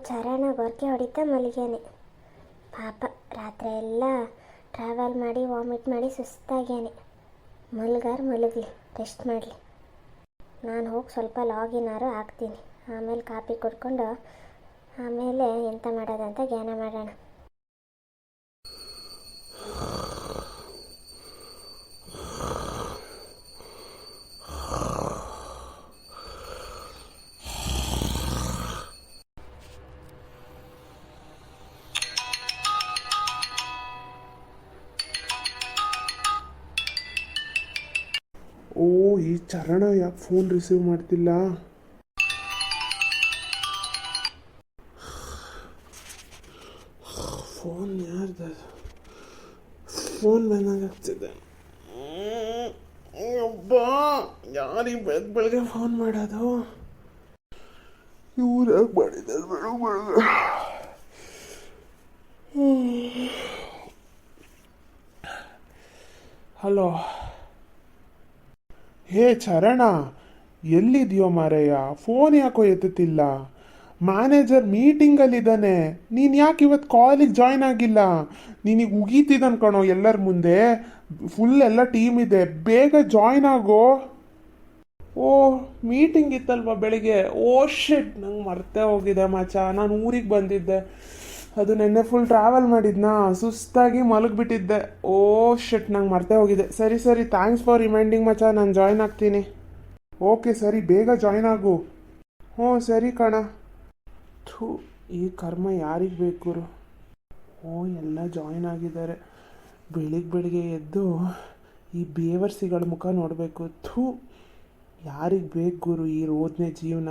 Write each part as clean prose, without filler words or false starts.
ಚರಣ ಗೊರಕೆ ಹೊಡಿತಾ ಮಲಗ್ಯಾನೆ. ಪಾಪ ರಾತ್ರಿ ಎಲ್ಲ ಟ್ರಾವೆಲ್ ಮಾಡಿ ವಾಮಿಟ್ ಮಾಡಿ ಸುಸ್ತಾಗ್ಯಾನೆ. ಮಲಗಲಿ, ರೆಸ್ಟ್ ಮಾಡಲಿ. ನಾನು ಹೋಗಿ ಸ್ವಲ್ಪ ಲಾಗಿನಾರು ಹಾಕ್ತೀನಿ. ಆಮೇಲೆ ಕಾಫಿ ಕುಡ್ಕೊಂಡು ಆಮೇಲೆ ಎಂತ ಮಾಡೋದಂತ ಜ್ಞಾನ ಮಾಡೋಣ. ಓ, ಈ ಚರಣ ಯಾಕೆ ಫೋನ್ ರಿಸೀವ್ ಮಾಡ್ತಿಲ್ಲ? ಫೋನ್ ಯಾರ್ದು? ಫೋನ್ ಬಂದಂಗಾಗ್ತಿದೆ. ಒಬ್ಬ ಯಾರಿಗೆ ಬೆಳಗ್ಗೆ ಫೋನ್ ಮಾಡೋದು? ಇವ್ರಾಗ ಮಾಡಿದ್ದಾರೆ ಬೆಳಗ್ಗೆ. ಹಲೋ. ಹೇ ಚರಣ, ಎಲ್ಲಿದೆಯೋ ಮಾರಯ್ಯ? ಫೋನ್ ಯಾಕೋ ಎತ್ತುತ್ತಿಲ್ಲ? ಮ್ಯಾನೇಜರ್ ಮೀಟಿಂಗಲ್ಲಿದ್ದಾನೆ. ನೀನು ಯಾಕೆ ಇವತ್ತು ಕಾಲಿಗೆ ಜಾಯ್ನ್ ಆಗಿಲ್ಲ? ನಿನಗೆ ಉಗೀತಿದ್ದಾನೆ ಕಣೋ ಎಲ್ಲರ ಮುಂದೆ. ಫುಲ್ ಎಲ್ಲ ಟೀಮ್ ಇದೆ, ಬೇಗ ಜಾಯ್ನ್ ಆಗೋ. ಓ, ಮೀಟಿಂಗ್ ಇತ್ತಲ್ವ ಬೆಳಿಗ್ಗೆ? ಓ ಶಿಟ್, ನಂಗೆ ಮರ್ತೇ ಹೋಗಿದೆ ಮಚ. ನಾನು ಊರಿಗೆ ಬಂದಿದ್ದೆ, ಅದು ನೆನ್ನೆ ಫುಲ್ ಟ್ರಾವೆಲ್ ಮಾಡಿದ್ನಾ, ಸುಸ್ತಾಗಿ ಮಲಗಿಬಿಟ್ಟಿದ್ದೆ. ಓ ಶಿಟ್, ನಂಗೆ ಮರ್ತೇ ಹೋಗಿದೆ. ಸರಿ, ಥ್ಯಾಂಕ್ಸ್ ಫಾರ್ ರಿಮೈಂಡಿಂಗ್ ಮಚ. ನಾನು ಜಾಯ್ನ್ ಆಗ್ತೀನಿ. ಓಕೆ ಸರಿ, ಬೇಗ ಜಾಯ್ನ್ ಆಗು. ಹ್ಞೂ ಸರಿ ಕಣ. ಥೂ, ಈ ಕರ್ಮ ಯಾರಿಗೆ ಬೇಕು? ಓ, ಎಲ್ಲ ಜಾಯ್ನ್ ಆಗಿದ್ದಾರೆ. ಬೆಳಿಗ್ಗೆ ಎದ್ದು ಈ ಬೇವರ್ಸಿಗಳ ಮುಖ ನೋಡಬೇಕು. ಥೂ, ಯಾರಿಗೆ ಬೇಕು ಗುರು ಈ ರೋದನೆ ಜೀವನ?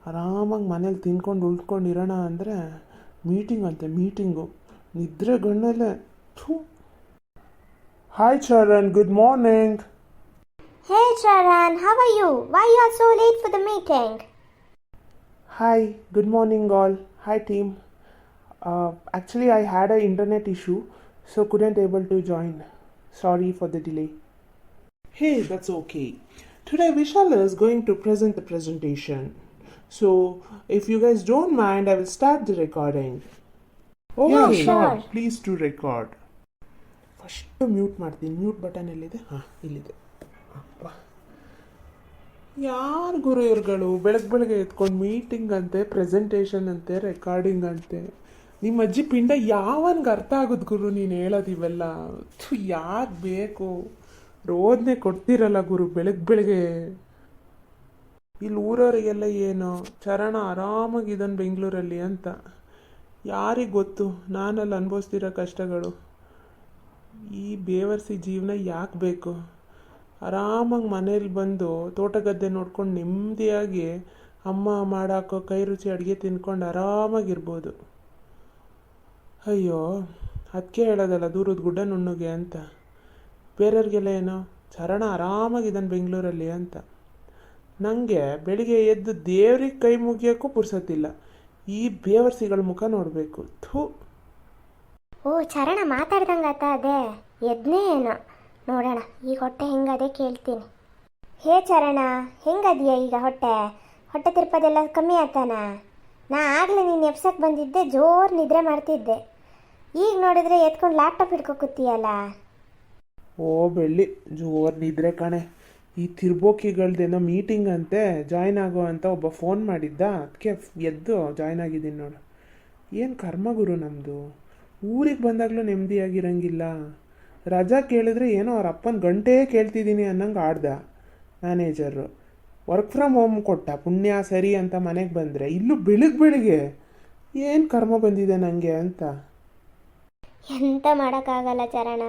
ಆರಾಮಾಗಿ ಮನೇಲಿ ತಿನ್ಕೊಂಡು ಉಳ್ಕೊಂಡಿರೋಣ ಅಂದರೆ ಮೀಟಿಂಗ್ ಅಂತೆ ಮೀಟಿಂಗು, ನಿದ್ರೆ ಗಣ್ಣಲ್ಲೇ. ಥೂ. Hi Charan, good morning. Hey Charan, how are you? Why you are so late for the meeting? Hi, good morning all. Hi team. Actually I had an internet issue, so couldn't able to join. Sorry for the delay. Hey, that's okay. Today Vishal is going to present the presentation. So if you guys don't mind, I will start the recording. Oh Yeah, sure. sure. Please to record. First mute ಮಾಡ್ತೀನಿ. Mute button ಎಲ್ಲಿದೆ? ಇಲ್ಲಿದೆ. ಯಾರು ಗುರು ಇವ್ರುಗಳು? ಬೆಳಗ್ಗೆ ಎತ್ಕೊಂಡು meeting ಅಂತೆ, presentation ಅಂತೆ, recording ಅಂತೆ. ನಿಮ್ಮ ಅಜ್ಜಿ ಪಿಂಡ ಯಾವನ್ಗೆ ಅರ್ಥ ಆಗೋದು ಗುರು ನೀನು ಹೇಳೋದು ಇವೆಲ್ಲ? ಯಾಕೆ ಬೇಕು? ರೋದನೆ ಕೊಡ್ತಿರಲ್ಲ ಗುರು ಬೆಳಗ್ಗೆ. ಇಲ್ಲಿ ಊರವರಿಗೆಲ್ಲ ಏನು ಚರಣ ಆರಾಮಾಗಿದ್ದಾನೆ ಬೆಂಗಳೂರಲ್ಲಿ ಅಂತ ಯಾರಿಗೆ ಗೊತ್ತು? ನಾನಲ್ಲಿ ಅನುಭವಿಸ್ತಿರೋ ಕಷ್ಟಗಳು. ಈ ಬೇವರ್ಸಿ ಜೀವನ ಯಾಕೆ ಬೇಕು? ಆರಾಮಾಗಿ ಮನೇಲಿ ಬಂದು ತೋಟ ಗದ್ದೆ ನೋಡ್ಕೊಂಡು ನೆಮ್ಮದಿಯಾಗಿ ಅಮ್ಮ ಮಾಡಾಕೋ ಕೈ ರುಚಿ ಅಡುಗೆ ತಿನ್ಕೊಂಡು ಆರಾಮಾಗಿರ್ಬೋದು. ಅಯ್ಯೋ, ಅದಕ್ಕೆ ಹೇಳೋದಲ್ಲ ದೂರದ ಗುಡ್ಡ ನುಣ್ಣಗೆ ಅಂತ. ಬೇರೆಯವ್ರಿಗೆಲ್ಲ ಏನೋ ಚರಣ ಆರಾಮಾಗಿದ್ದಾನೆ ಬೆಂಗಳೂರಲ್ಲಿ ಅಂತ. ನನಗೆ ಬೆಳಿಗ್ಗೆ ಎದ್ದು ದೇವ್ರಿಗೆ ಕೈ ಮುಗಿಯೋಕ್ಕೂ ಪುರ್ಸತ್ತಿಲ್ಲ. ಈ ಬೇವರ್ಸಿಗಳ ಮುಖ ನೋಡಬೇಕು. ಥೂ. ಓ ಚರಣ ಮಾತಾಡ್ದಂಗಾತ ಅದೇ ಎದ್ನೇ ಏನೋ ನೋಡೋಣ. ಈಗ ಹೊಟ್ಟೆ ಹೆಂಗದೆ ಕೇಳ್ತೀನಿ. ಹೇ ಚರಣ, ಹೆಂಗದೆಯಾ ಈಗ? ಹೊಟ್ಟೆ ತಿರ್ಪದೆಲ್ಲ ಕಮ್ಮಿ ಆಯ್ತಾನ? ನಾ ಆಗಲೇ ನೀನು ಎಪ್ಸಕ್ಕೆ ಬಂದಿದ್ದೆ, ಜೋರು ನಿದ್ರೆ ಮಾಡ್ತಿದ್ದೆ. ಈಗ ನೋಡಿದ್ರೆ ಎತ್ಕೊಂಡು ಲ್ಯಾಪ್ಟಾಪ್ ಹಿಡ್ಕೊ ಕೂತೀಯಲ್ಲ. ಓ ಬೆಳ್ಳಿ, ಜೋರು ನಿದ್ರೆ ಕಣೆ. ಈ ತಿರ್ಬೋಕಿಗಳ್ದೇನೋ ಮೀಟಿಂಗ್ ಅಂತೆ, ಜಾಯ್ನ್ ಆಗೋ ಅಂತ ಒಬ್ಬ ಫೋನ್ ಮಾಡಿದ್ದ, ಅದಕ್ಕೆ ಎದ್ದು ಜಾಯ್ನ್ ಆಗಿದ್ದೀನಿ ನೋಡು. ಏನು ಕರ್ಮ ಗುರು ನಮ್ಮದು. ಊರಿಗೆ ಬಂದಾಗಲೂ ನೆಮ್ಮದಿಯಾಗಿರಂಗಿಲ್ಲ. ರಜಾ ಕೇಳಿದ್ರೆ ಏನೋ ಅವ್ರ ಅಪ್ಪನ ಗಂಟೆ ಕೇಳ್ತಿದ್ದೀನಿ ಅನ್ನಂಗೆ ಆಡ್ದ ಮ್ಯಾನೇಜರು. ವರ್ಕ್ ಫ್ರಮ್ ಹೋಮ್ ಕೊಟ್ಟ, ಪುಣ್ಯ ಸರಿ ಅಂತ ಮನೆಗೆ ಬಂದರೆ ಇಲ್ಲೂ ಬೆಳಿಗ್ಗೆ ಏನು ಕರ್ಮ ಬಂದಿದೆ ನನಗೆ ಅಂತ. ಎಂತ ಮಾಡೋಕ್ಕಾಗಲ್ಲ ಚರಣ,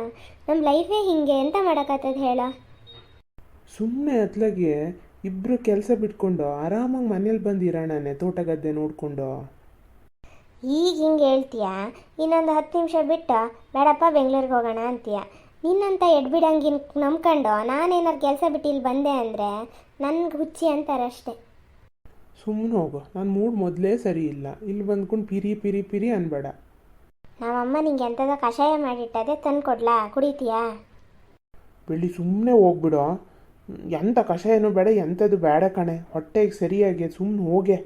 ನಮ್ಮ ಲೈಫೇ ಹಿಂಗೆ. ಎಂತ ಮಾಡೋಕ್ಕಾಗ್ತದೆ ಹೇಳ? ಸುಮ್ಮನೆ ಅತ್ಲಾಗೆ ಇಬ್ಬರು ಕೆಲಸ ಬಿಟ್ಕೊಂಡು ಆರಾಮಾಗಿ ಮನೇಲಿ ಬಂದಿರೋಣನೆ ತೋಟ ಗದ್ದೆ ನೋಡಿಕೊಂಡು. ಈಗ ಹಿಂಗೆ ಹೇಳ್ತೀಯ, ಇನ್ನೊಂದು 10 ನಿಮಿಷ ಬಿಟ್ಟು ಬೇಡಪ್ಪ ಬೆಂಗಳೂರಿಗೆ ಹೋಗೋಣ ಅಂತೀಯ. ನಿನ್ನಂತ ಎಡ್ಬಿಡಂಗೆ ನಂಬ್ಕೊಂಡು ನಾನೇನಾರು ಕೆಲಸ ಬಿಟ್ಟು ಇಲ್ಲಿ ಬಂದೆ ಅಂದರೆ ನನಗೆ ಹುಚ್ಚಿ ಅಂತಾರಷ್ಟೆ. ಸುಮ್ಮನೆ ಹೋಗು, ನನ್ನ ಮೂಡ್ ಮೊದಲೇ ಸರಿ ಇಲ್ಲ. ಇಲ್ಲಿ ಬಂದ್ಕೊಂಡು ಪಿರಿ ಅನ್ಬೇಡ. ನಮ್ಮಮ್ಮ ನಿಂಗೆ ಎಂಥದ ಕಷಾಯ ಮಾಡಿಟ್ಟದೆ ತಂದು ಕೊಡ್ಲಾ, ಕುಡಿತೀಯಾ? ಬೆಳ್ಳಿ ಸುಮ್ಮನೆ ಹೋಗ್ಬಿಡು. ಎಂಥ ಕಷಾಯನೂ ಬೇಡ, ಎಂಥದ್ದು ಬೇಡ ಕಣೆ. ಹೊಟ್ಟೆಗೆ ಸರಿಯಾಗಿ ಸುಮ್ಮನೆ ಹೋಗೆ.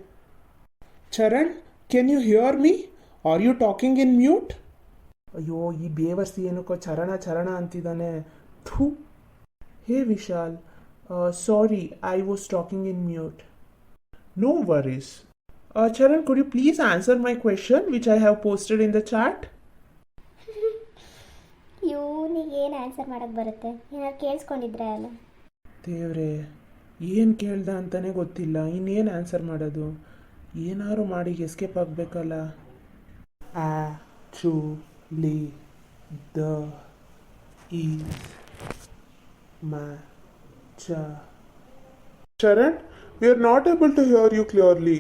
Charan, can you hear me? Are you talking in mute? ಅಯ್ಯೋ, ಈ ಬೇವರ್ಸಿ ಏನಕ್ಕೋ ಚರಣ ಚರಣ ಅಂತಿದ್ದಾನೆ. ಥೂ. Hey Vishal, sorry, I was talking in mute. No worries. Charan, could you please answer my question which I have posted in the chat? ಇವನಿಗೆ ಏನು answer ಮಾಡೋಕ್ಕೆ ಬರುತ್ತೆ? ಏನಾದ್ರು ಕೇಳಿಸ್ಕೊಂಡಿದ್ರೆ ಅಲ್ಲ. ದೇವ್ರೆ, ಏನು ಕೇಳ್ದ ಅಂತಲೇ ಗೊತ್ತಿಲ್ಲ, ಇನ್ನೇನು ಆನ್ಸರ್ ಮಾಡೋದು? ಏನಾದ್ರು ಮಾಡಿ ಎಸ್ಕೇಪ್ ಆಗಬೇಕಲ್ಲ. Actually the is Charan, we are not able to hear you clearly.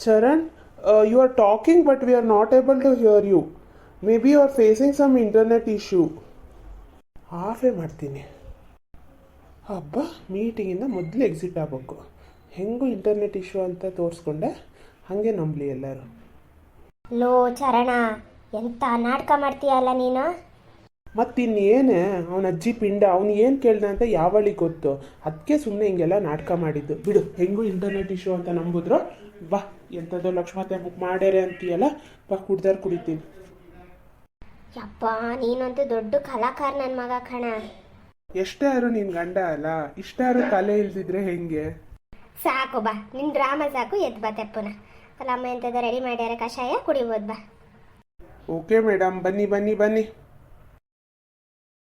Charan, you are talking but we are not able to hear you. Maybe you are facing some internet issue. ಆಫೇ ಮಾಡ್ತೀನಿ. ಹಬ್ಬ, ಮೀಟಿಂಗಿಂದ ಮೊದಲು exit ಆಗಬೇಕು. ಹೆಂಗೂ internet issue ಅಂತ ತೋರಿಸ್ಕೊಂಡೆ, ಹಾಗೆ ನಂಬಲಿ ಎಲ್ಲರೂ. Low ಚರಣ, ಎಂಥ ನಾಟಕ ಮಾಡ್ತೀಯಲ್ಲ ನೀನು. ಮತ್ತಿನ್ನೇನೆ, ಅವನ ಅಜ್ಜಿ ಪಿಂಡ, ಅವ್ನು ಏನು ಕೇಳ್ದ ಅಂತ ಯಾವಳಿಗೆ ಗೊತ್ತು? ಅದಕ್ಕೆ ಸುಮ್ಮನೆ ಹಿಂಗೆಲ್ಲ ನಾಟಕ ಮಾಡಿದ್ದು. ಬಿಡು, ಹೆಂಗೂ ಇಂಟರ್ನೆಟ್ ಇಶ್ಯೂ ಅಂತ ನಂಬಿದ್ರು. ಬಾ, ಎಂಥದ್ದು ಲಕ್ಷ್ಮತೆ ಬುಕ್ ಮಾಡ್ಯಾರೆ ಅಂತೀಯಲ್ಲ, ಬಾ ಕುಡ್ದಾರ ಕುಡಿತೀನಿ. ಯಪ್ಪ, ನೀನಂತೂ ದೊಡ್ಡ ಕಲಾಕಾರ ನನ್ನ ಮಗ ಕಣ. ಎಷ್ಟೇ ಯಾರು ನಿನ್ನ ಗಂಡ ಅಲ್ಲ, ಇಷ್ಟಾರು ತಲೆ ಇಲ್ದಿದ್ರೆ ಹೆಂಗೆ? ಸಾಕು ಬಾ, ನಿನ್ನ ಡ್ರಾಮಾ ಸಾಕು, ಎದ್ದು ಬಾ ತೆಪ್ಪನ. ಅಲ್ಲ ಅಮ್ಮ ಎಂಥದ್ದು ರೆಡಿ ಮಾಡ್ಯಾರ ಕಷಾಯ, ಕುಡಿಬೋದು ಬಾ. ಓಕೆ ಮೇಡಮ್, ಬನ್ನಿ ಬನ್ನಿ ಬನ್ನಿ.